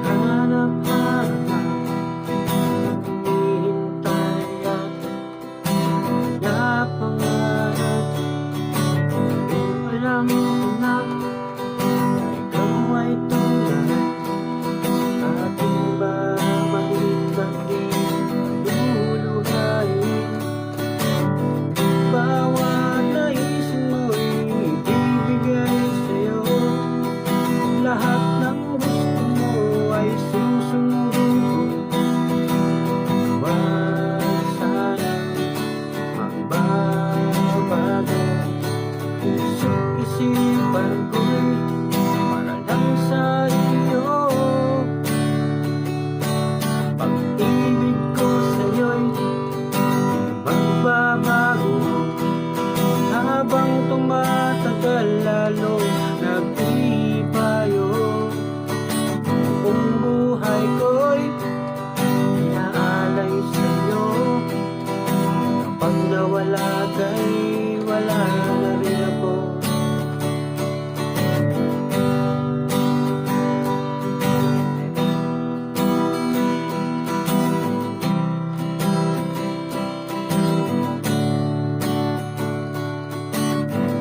hanap-hanap hinihintay at napangarap. Kung alam ko na ikaw ay tunay, aking babalik at di luluhayin. Bawat naisin mo'y ibibigay sa'yo, lahat ng gusto mo ay susundin ko. Huwag sanang magbabago, puso't isipan ko'y para lang sa iyo. Pag-ibig ko sa'yo'y magbabago, habang tumatagal lalong nagtibayo. Kung buhay ko'y inaalay sa'yo, kapag nawala ka'y wala na rin ako.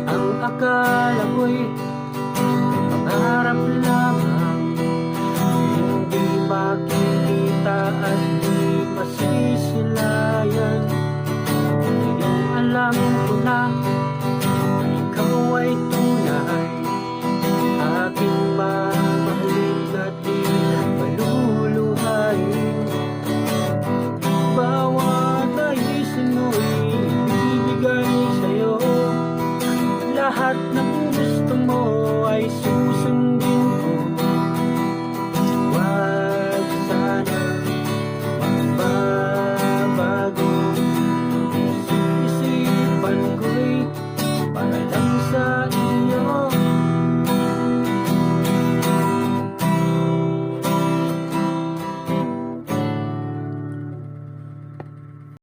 Ang akala ko'y pangarap lamang, hindi makikita at di masisilayan. Ngayon alam ko na ikaw ay tunay, aking mamahalin at di maluluhayin. Bawat naisin mo'y ibibigay sa'yo, lahat ng gusto mo ay